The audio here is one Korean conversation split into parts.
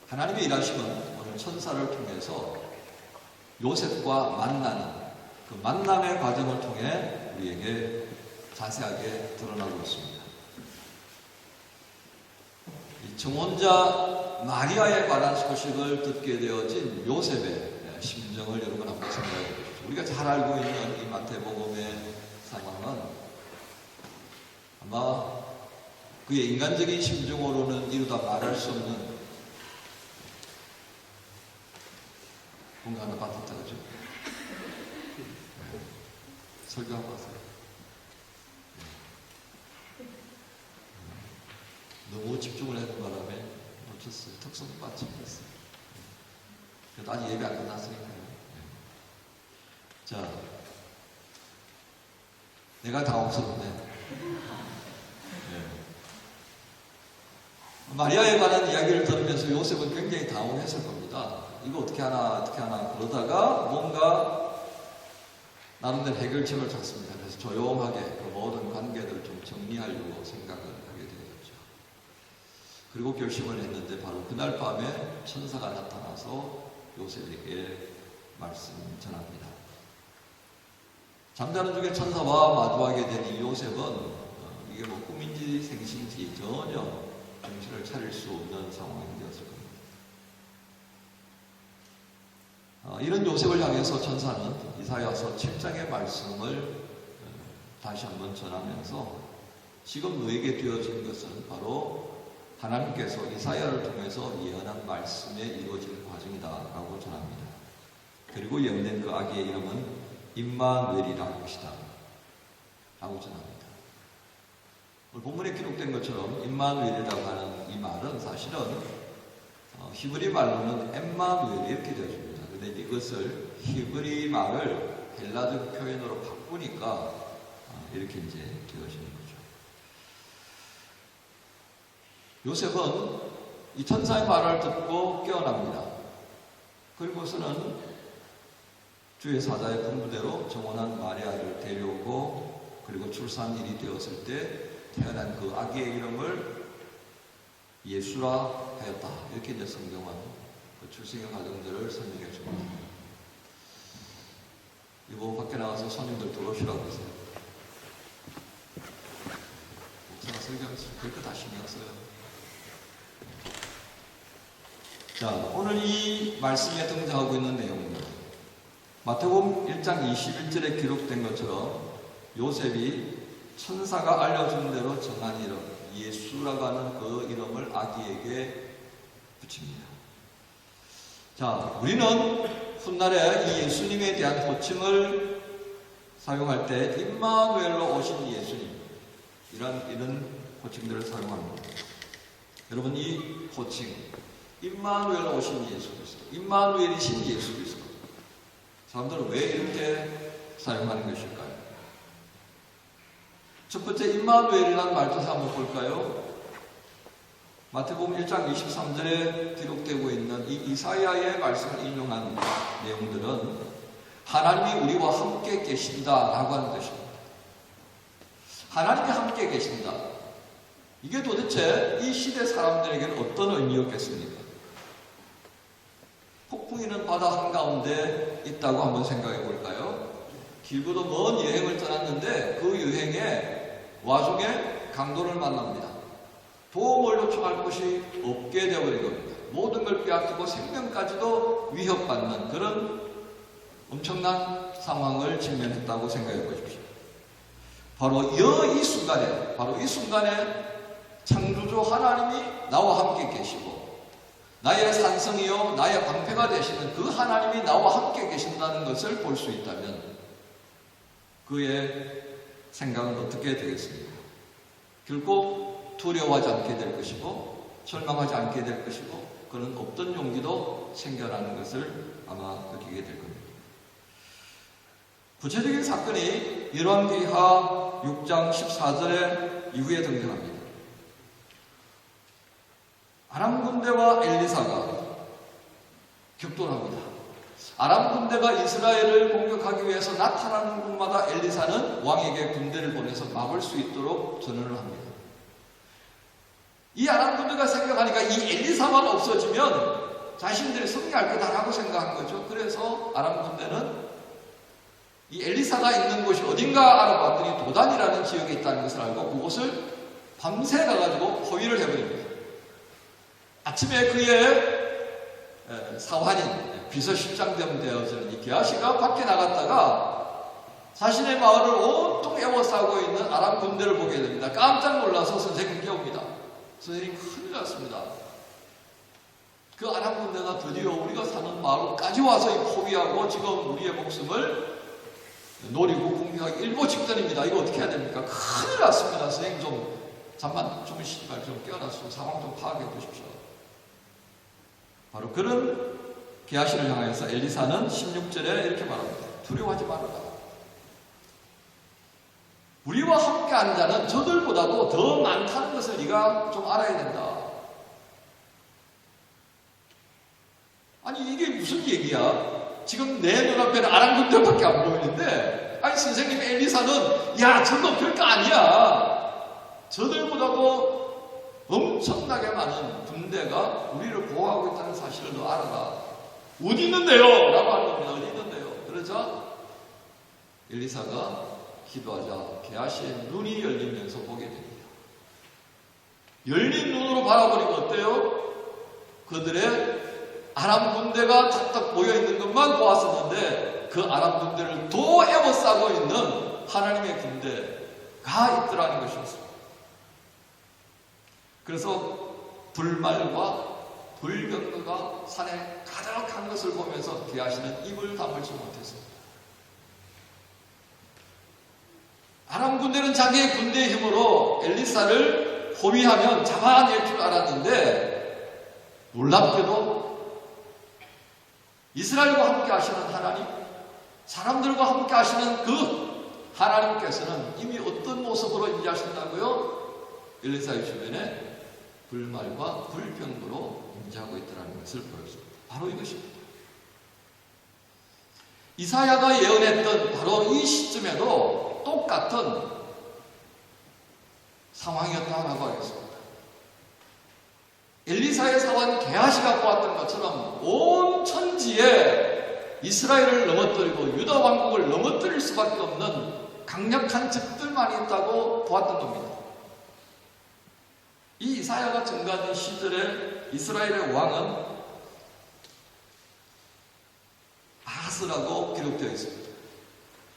하나님의 일하심은 오늘 천사를 통해서 요셉과 만나는 그 만남의 과정을 통해 우리에게 자세하게 드러나고 있습니다. 이 정혼자 마리아에 관한 소식을 듣게 되어진 요셉의 심정을 여러분 한번 생각해 보십시오. 우리가 잘 알고 있는 이 마태복음의 상황은 아마 그의 인간적인 심정으로는 이루다 말할 수 없는 뭔가 하나 받았다 그죠? 설교하고 왔어요. 너무 집중을 하는 바람에 놓쳤어요. 특성도 빠뜨렸어요. 그래도 아직 예배 안 끝났으니까요. 자, 내가 당혹스럽네. 마리아에 관한 이야기를 들으면서 요셉은 굉장히 당황했을 겁니다. 이거 어떻게 하나 그러다가 뭔가 나름대로 해결책을 찾습니다. 그래서 조용하게 그 모든 관계들을 좀 정리하려고 생각을 하게 되었죠. 그리고 결심을 했는데 바로 그날 밤에 천사가 나타나서 요셉에게 말씀 전합니다. 잠자는 중에 천사와 마주하게 된 이 요셉은 이게 뭐 꿈인지 생신지 전혀 정신을 차릴 수 없는 상황이 되었을 겁니다. 이런 요셉을 향해서 천사는 이사야서 7장의 말씀을 다시 한번 전하면서 지금 너에게 되어진 것은 바로 하나님께서 이사야를 통해서 예언한 말씀에 이루어질 과정이다 라고 전합니다. 그리고 예언된 그 아기의 이름은 임마누엘이라는 것이다 라고 전합니다. 본문에 기록된 것처럼 임마누엘이라고 하는 이 말은 사실은 히브리 말로는 엠마누엘 이렇게 되어집니다. 그런데 이것을 히브리 말을 헬라적 표현으로 바꾸니까 이렇게 이제 되어지는 거죠. 요셉은 이 천사의 말을 듣고 깨어납니다. 그리고서는 주의 사자의 분부대로 정혼한 마리아를 데려오고 그리고 출산일이 되었을 때 태어난 그 아기의 이름을 예수라 하였다. 이렇게 이제 성경은 그 출생의 과정들을 설명해 줍니다. 이거 밖에 나가서 손님들 들어오시라고 했어요. 목사가 설교하면서 그렇게 다 신경 써요. 자, 오늘 이 말씀에 등장하고 있는 내용입니다. 마태복음 1장 21절에 기록된 것처럼 요셉이 천사가 알려준 대로 정한 이름 예수라고 하는 그 이름을 아기에게 붙입니다. 자, 우리는 훗날에 이 예수님에 대한 호칭을 사용할 때 임마누엘로 오신 예수님 이런 호칭들을 사용합니다. 여러분 이 호칭 임마누엘로 오신 예수 그리스도 임마누엘이신 예수 그리스도 사람들은 왜 이렇게 사용하는 것일까요? 첫 번째 임마누엘이라는 말뜻을 한번 볼까요? 마태복음 1장 23절에 기록되고 있는 이 이사야의 말씀을 인용한 내용들은 하나님이 우리와 함께 계신다 라고 하는 것입니다. 하나님이 함께 계신다. 이게 도대체 이 시대 사람들에게는 어떤 의미였겠습니까? 폭풍이는 바다 한가운데 있다고 한번 생각해 볼까요? 길고도 먼 여행을 떠났는데 그 여행에 와중에 강도를 만납니다. 도움을 요청할 곳이 없게 되어버린 겁니다. 모든 걸 빼앗기고 생명까지도 위협받는 그런 엄청난 상황을 직면했다고 생각해 보십시오. 바로 이 순간에 창조주 하나님이 나와 함께 계시고 나의 산성이요 나의 방패가 되시는 그 하나님이 나와 함께 계신다는 것을 볼 수 있다면 그의 생각은 어떻게 되겠습니까? 결코 두려워하지 않게 될 것이고 절망하지 않게 될 것이고 그런 없던 용기도 생겨나는 것을 아마 느끼게 될 겁니다. 구체적인 사건이 열왕기하 6장 14절에 이후에 등장합니다. 아람 군대와 엘리사가 격돌합니다. 아람 군대가 이스라엘을 공격하기 위해서 나타나는 곳마다 엘리사는 왕에게 군대를 보내서 막을 수 있도록 전언을 합니다. 이 아람 군대가 생각하니까 이 엘리사만 없어지면 자신들이 승리할 거다라고 생각한 거죠. 그래서 아람 군대는 이 엘리사가 있는 곳이 어딘가 알아봤더니 도단이라는 지역에 있다는 것을 알고 그곳을 밤새 가가지고 포위를 해버립니다. 아침에 그의 사환인 비서실장됨 되어지는 이 게하시가 밖에 나갔다가 자신의 마을을 온통 에워싸고 있는 아람 군대를 보게 됩니다. 깜짝 놀라서 선생님께 옵니다. 선생님, 큰일 났습니다. 그 아람 군대가 드디어 우리가 사는 마을까지 와서 포위하고 지금 우리의 목숨을 노리고 공격하기 일보 직전입니다. 이거 어떻게 해야 됩니까? 큰일 났습니다. 선생님, 좀 잠만 주무시지 말고 좀 깨어나서 상황 좀 파악해 보십시오. 바로 그런 게하시를 향해서 엘리사는 16절에 이렇게 말합니다. 두려워하지 말아라. 우리와 함께한 자는 저들보다도 더 많다는 것을 네가 좀 알아야 된다. 아니, 이게 무슨 얘기야? 지금 내 눈앞에는 아람 군대밖에 안 보이는데, 아니, 선생님 엘리사는 야, 저거 별거 아니야. 저들보다도 엄청나게 많은 군대가 우리를 보호하고 있다는 사실을 너 알아라. 어디 있는데요? 라고 하는 겁니다. 어디 있는데요? 그러자 엘리사가 기도하자 게하시의 눈이 열리면서 보게 됩니다. 열린 눈으로 바라보니까 어때요? 그들의 아람 군대가 탁탁 모여있는 것만 보았었는데 그 아람 군대를 도 에워싸고 있는 하나님의 군대가 있더라는 것이었습니다. 그래서 불말과 불병거가 산에 가득한 것을 보면서 게하시는 입을 다물지 못했습니다. 아람 군대는 자기의 군대의 힘으로 엘리사를 포위하면 잡아낼 줄 알았는데 놀랍게도 이스라엘과 함께 하시는 하나님, 사람들과 함께 하시는 그 하나님께서는 이미 어떤 모습으로 임재하신다고요? 엘리사의 주변에 불말과 불병거로 임재하고 있다는 것을 보여줍니다. 바로 이것입니다. 이사야가 예언했던 바로 이 시점에도 똑같은 상황이었다고 하겠습니다. 엘리사의 사원 게하시가 보았던 것처럼 온 천지에 이스라엘을 넘어뜨리고 유다 왕국을 넘어뜨릴 수밖에 없는 강력한 적들만 있다고 보았던 겁니다. 이 이사야가 증거하는 시절에 이스라엘의 왕은 아하스라고 기록되어 있습니다.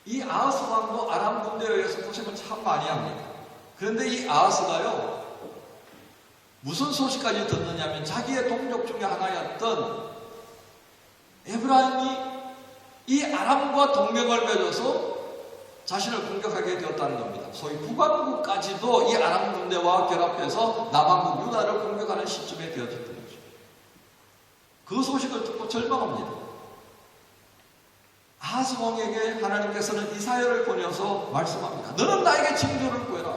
이 아하스 왕도 아람 군대에 의해서 고생을 참 많이 합니다. 그런데 이 아하스가요, 무슨 소식까지 듣느냐면 자기의 동족 중에 하나였던 에브라임이 이 아람과 동맹을 맺어서 자신을 공격하게 되었다는 겁니다. 소위 북왕국까지도 이 아람 군대와 결합해서 남왕국 유다를 공격하는 시점에 되어졌던 거죠. 그 소식을 듣고 절망합니다. 아하스 왕에게 하나님께서는 이사야를 보내서 말씀합니다. 너는 나에게 징조를 구해라.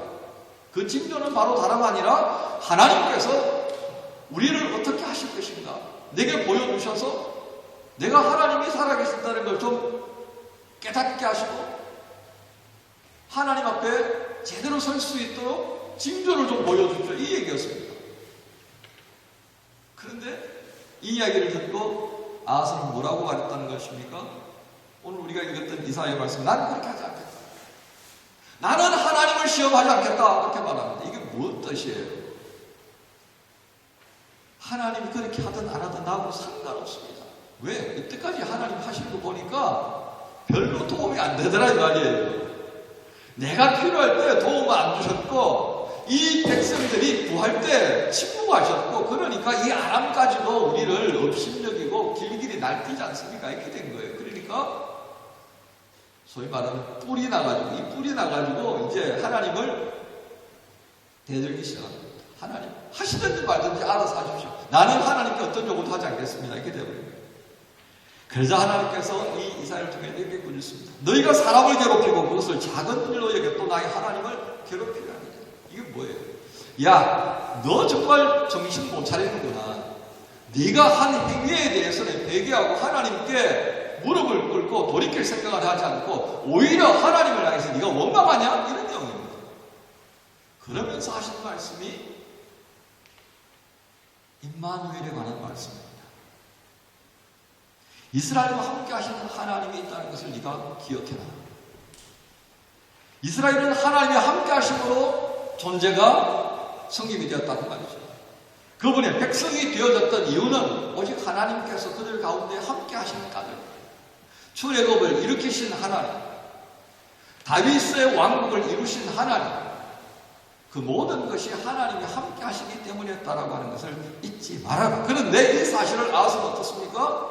그 징조는 바로 다름 아니라 하나님께서 우리를 어떻게 하실 것인가 내게 보여주셔서 내가 하나님이 살아계신다는 걸 좀 깨닫게 하시고 하나님 앞에 제대로 설 수 있도록 징조를 좀 보여주십시오. 이 얘기였습니다. 그런데 이 이야기를 듣고 아하스는 뭐라고 말했다는 것입니까? 오늘 우리가 읽었던 이사야의 말씀, 나는 그렇게 하지 않겠다. 나는 하나님을 시험하지 않겠다. 그렇게 말합니다. 이게 무슨 뜻이에요? 하나님이 그렇게 하든 안 하든 나하고 상관없습니다. 왜? 이때까지 하나님 하시는 거 보니까 별로 도움이 안 되더라 이 말이에요. 내가 필요할 때 도움을 안 주셨고 이 백성들이 구할 때 침묵하셨고 그러니까 이 아람까지도 우리를 업신여기고 길길이 날뛰지 않습니까? 이렇게 된 거예요. 그러니까 소위 말하는 뿔이 나가지고 이 뿔이 나가지고 이제 하나님을 대들기 시작합니다. 하나님 하시든지 말든지 알아서 하십시오. 나는 하나님께 어떤 요구도 하지 않겠습니다. 이렇게 되어버립니다. 그러자 하나님께서 이 이사야를 통해 이렇게 꾸짖습니다. 너희가 사람을 괴롭히고 그것을 작은 일로 여겨 또 나의 하나님을 괴롭히려 하느냐. 이게 뭐예요? 야, 너 정말 정신 못 차리는구나. 네가 한 행위에 대해서는 회개하고 하나님께 무릎을 꿇고 돌이킬 생각을 하지 않고 오히려 하나님을 향해서 네가 원망하냐? 이런 내용입니다. 그러면서 하신 말씀이 임마누엘에 관한 말씀입니다. 이스라엘과 함께 하시는 하나님이 있다는 것을 네가 기억해라. 이스라엘은 하나님이 함께 하심으로 존재가 성립이 되었다는 말이죠. 그분의 백성이 되어졌던 이유는 오직 하나님께서 그들 가운데 함께 하시는 까닭, 출애굽을 일으키신 하나님, 다윗의 왕국을 이루신 하나님, 그 모든 것이 하나님이 함께 하시기 때문이었다라고 하는 것을 잊지 말아라. 그런데 이 사실을 아하스는 어떻습니까?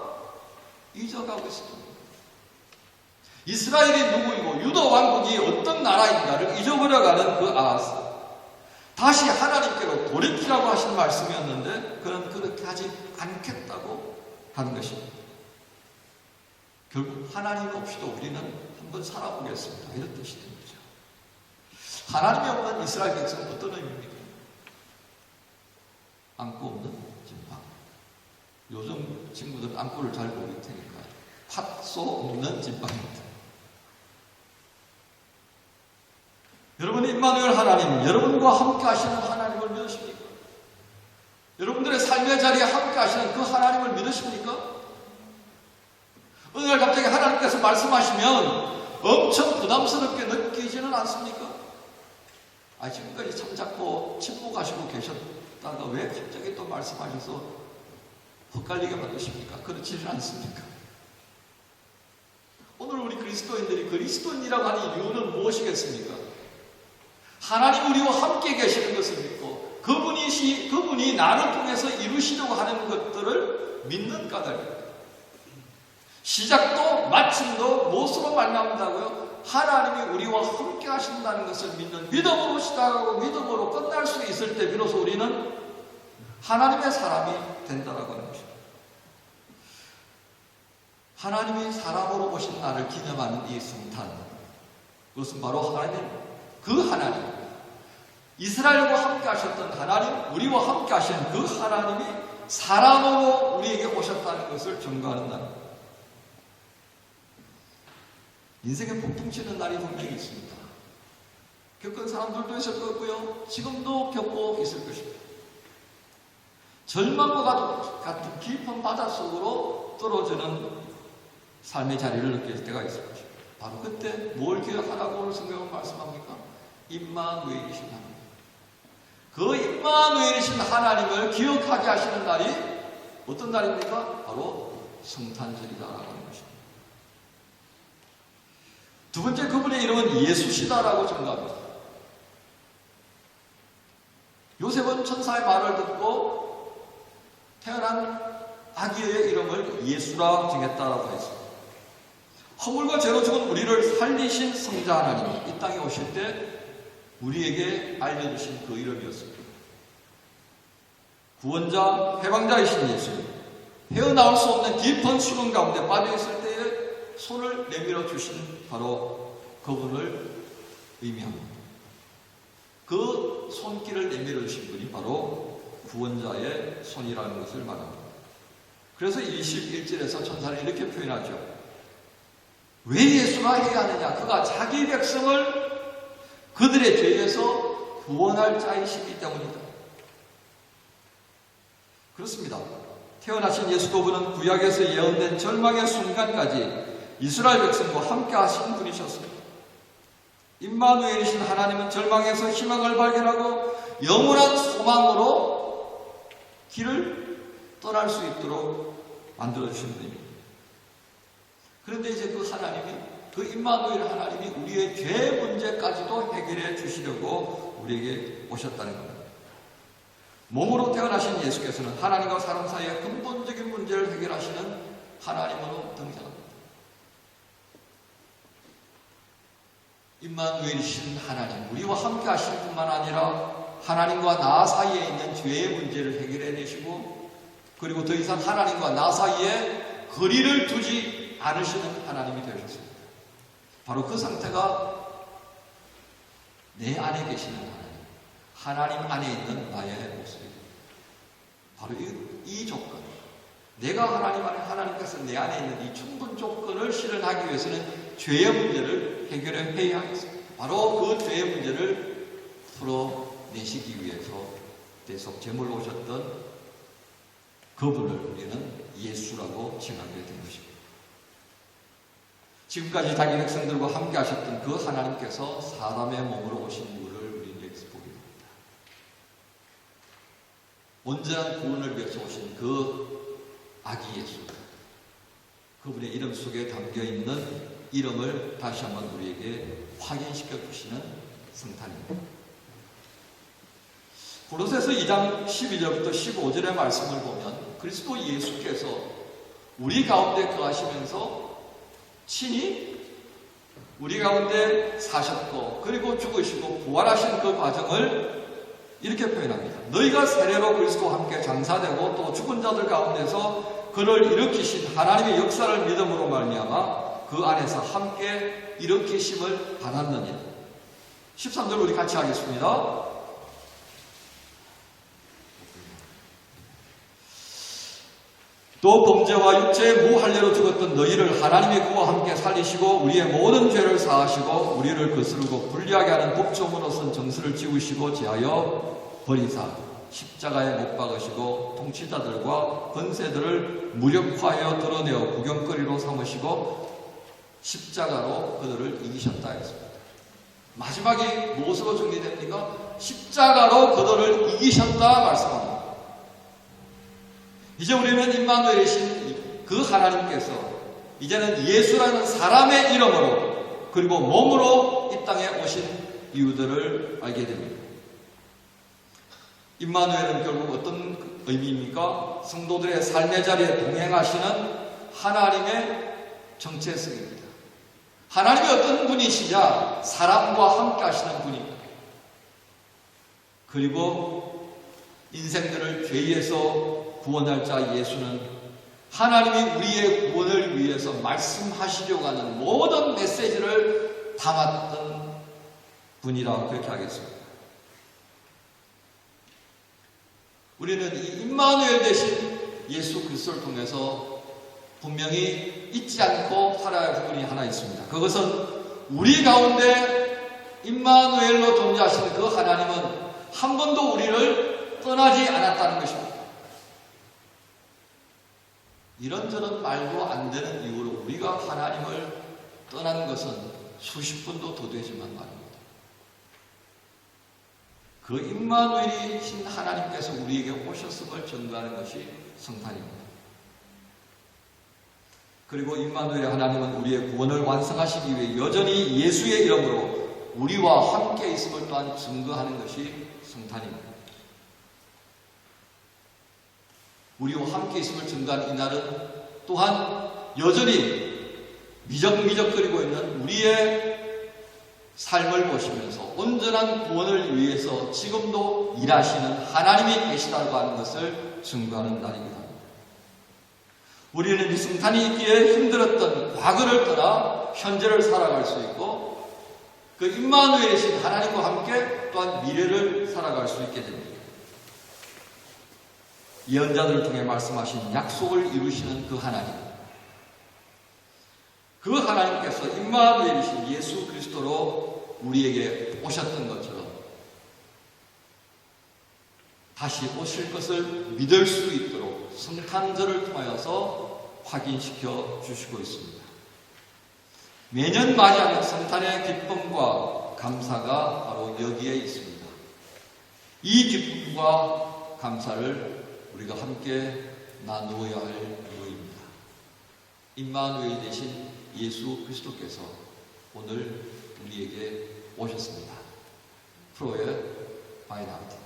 잊어가고 있습니다. 이스라엘이 누구이고 유다 왕국이 어떤 나라인가를 잊어버려가는 그 아하스, 다시 하나님께로 돌이키라고 하신 말씀이었는데 그는 그렇게 하지 않겠다고 하는 것입니다. 결국 하나님 없이도 우리는 한번 살아보겠습니다, 이런 뜻이 됩니다. 하나님이 없는 이스라엘 백성은 어떤 의미입니까? 안고 없는 진방. 요즘 친구들은 안고를 잘 모를 테니까 팥소 없는 진방입니다. 여러분이 임마누엘 하나님, 여러분과 함께 하시는 하나님을 믿으십니까? 여러분들의 삶의 자리에 함께 하시는 그 하나님을 믿으십니까? 어느 날 갑자기 하나님께서 말씀하시면 엄청 부담스럽게 느끼지는 않습니까? 지금까지 참잡고 침묵하시고 계셨다가 왜 갑자기 또 말씀하셔서 헛갈리게 만드십니까? 그렇지는 않습니까? 오늘 우리 그리스도인들이 그리스도인이라고 하는 이유는 무엇이겠습니까? 하나님 우리와 함께 계시는 것을 믿고 그분이 나를 통해서 이루시려고 하는 것들을 믿는 까닭입니다. 시작도 마침도 무엇으로 말미암다고요? 하나님이 우리와 함께 하신다는 것을 믿는 믿음으로 시작하고 믿음으로 끝날 수 있을 때 비로소 우리는 하나님의 사람이 된다라고 하는 것입니다. 하나님이 사람으로 오신 나를 기념하는 이 성탄, 그것은 바로 그 하나님, 이스라엘과 함께 하셨던 하나님, 우리와 함께 하신 그 하나님이 사람으로 우리에게 오셨다는 것을 증거하는 날. 인생에 폭풍 치는 날이 분명히 있습니다. 겪은 사람들도 있을 거고요, 지금도 겪고 있을 것입니다. 절망과 같은 깊은 바닷속으로 떨어지는 삶의 자리를 느낄 때가 있을 것입니다. 바로 그때 뭘 기억하라고 오늘 성경은 말씀합니까? 임마누엘이신 하나님. 그 임마누엘이신 하나님을 기억하게 하시는 날이 어떤 날입니까? 바로 성탄절이다라고 하는 것입니다. 두 번째, 그분의 이름은 예수시다라고 증거합니다. 요셉은 천사의 말을 듣고 태어난 아기의 이름을 예수라 정했다라고 했습니다. 허물과 죄로 죽은 우리를 살리신 성자 하나님이 이 땅에 오실 때 우리에게 알려주신 그 이름이었습니다. 구원자, 해방자이신 예수, 헤어나올 수 없는 깊은 수렁 가운데 빠져있을 때에 손을 내밀어 주신 바로 그분을 의미합니다. 그 손길을 내밀어 주신 분이 바로 구원자의 손이라는 것을 말합니다. 그래서 21절에서 천사는 이렇게 표현하죠. 왜 예수가 해야 하느냐? 그가 자기 백성을 그들의 죄에서 구원할 자이시기 때문이다. 그렇습니다. 태어나신 예수 그분은 구약에서 예언된 절망의 순간까지 이스라엘 백성과 함께 하신 분이셨습니다. 임마누엘이신 하나님은 절망에서 희망을 발견하고 영원한 소망으로 길을 떠날 수 있도록 만들어주신 분입니다. 그런데 이제 그 하나님이, 그 임마누엘 하나님이 우리의 죄 문제까지도 해결해 주시려고 우리에게 오셨다는 겁니다. 몸으로 태어나신 예수께서는 하나님과 사람 사이의 근본적인 문제를 해결하시는 하나님으로 등장합니다. 임마누엘이신 하나님, 우리와 함께 하실 뿐만 아니라 하나님과 나 사이에 있는 죄의 문제를 해결해 내시고, 그리고 더 이상 하나님과 나 사이에 거리를 두지 않으시는 하나님이 되셨습니다. 바로 그 상태가 내 안에 계시는 하나님 안에 있는 나의 모습입니다. 바로 이 조건, 내가 하나님 안에, 하나님께서 내 안에 있는 이 충분 조건을 실현하기 위해서는 죄의 문제를 해결해야 하겠습니다. 바로 그 죄의 문제를 풀어내시기 위해서 대속 제물로 오셨던 그분을 우리는 예수라고 칭하게 된 것입니다. 지금까지 자기 백성들과 함께 하셨던 그 하나님께서 사람의 몸으로 오신 이유를 우리는 여기서 보게 됩니다. 온전한 구원을 위해서 오신 그 아기 예수, 그분의 이름 속에 담겨있는 이름을 다시 한번 우리에게 확인시켜 주시는 성탄입니다. 고로새서 2장 12절부터 15절의 말씀을 보면 그리스도 예수께서 우리 가운데 거하시면서 친히 우리 가운데 사셨고 그리고 죽으시고 부활하신 그 과정을 이렇게 표현합니다. 너희가 세례로 그리스도와 함께 장사되고 또 죽은 자들 가운데서 그를 일으키신 하나님의 역사를 믿음으로 말미암아 그 안에서 함께 일으키심을 받았느니라. 13절 우리 같이 하겠습니다. 또 범죄와 육체의 무할례로 죽었던 너희를 하나님이 그와 함께 살리시고 우리의 모든 죄를 사하시고 우리를 거스르고 불리하게 하는 법조문으로 쓴 정수를 지우시고 제하여 버리사 십자가에 못 박으시고 통치자들과 권세들을 무력화하여 드러내어 구경거리로 삼으시고 십자가로 그들을 이기셨다 했습니다. 마지막이 무엇으로 정리됩니까? 십자가로 그들을 이기셨다 말씀합니다. 이제 우리는 임마누엘이신 그 하나님께서 이제는 예수라는 사람의 이름으로 그리고 몸으로 이 땅에 오신 이유들을 알게 됩니다. 임마누엘은 결국 어떤 의미입니까? 성도들의 삶의 자리에 동행하시는 하나님의 정체성입니다. 하나님이 어떤 분이시냐? 사람과 함께 하시는 분입니다. 그리고 인생들을 죄에서 구원할 자 예수는 하나님이 우리의 구원을 위해서 말씀하시려고 하는 모든 메시지를 담았던 분이라 그렇게 하겠습니다. 우리는 이 임마누엘 되신 예수 그리스도를 통해서 분명히 잊지 않고 살아야 할 부분이 하나 있습니다. 그것은 우리 가운데 임마누엘로 존재하시는 그 하나님은 한 번도 우리를 떠나지 않았다는 것입니다. 이런저런 말도 안 되는 이유로 우리가 하나님을 떠난 것은 수십 번도 더 되지만 말입니다. 그 임마누엘이신 하나님께서 우리에게 오셨음을 전가하는 것이 성탄입니다. 그리고 임마누엘의 하나님은 우리의 구원을 완성하시기 위해 여전히 예수의 이름으로 우리와 함께 있음을 또한 증거하는 것이 성탄입니다. 우리와 함께 있음을 증거하는 이날은 또한 여전히 미적미적거리고 있는 우리의 삶을 보시면서 온전한 구원을 위해서 지금도 일하시는 하나님이 계시다고 하는 것을 증거하는 날이기도 합니다. 우리는 이 성탄이 있기에 힘들었던 과거를 떠나 현재를 살아갈 수 있고 그 임마누엘이신 하나님과 함께 또한 미래를 살아갈 수 있게 됩니다. 예언자들을 통해 말씀하신 약속을 이루시는 그 하나님, 그 하나님께서 임마누엘이신 예수 그리스도로 우리에게 오셨던 것처럼 다시 오실 것을 믿을 수 있도록 성탄절을 통하여서 확인시켜 주시고 있습니다. 매년 맞이하는 성탄의 기쁨과 감사가 바로 여기에 있습니다. 이 기쁨과 감사를 우리가 함께 나누어야 할 이유입니다. 임마누엘 되신 예수 그리스도께서 오늘 우리에게 오셨습니다. 프로의 바이나우트.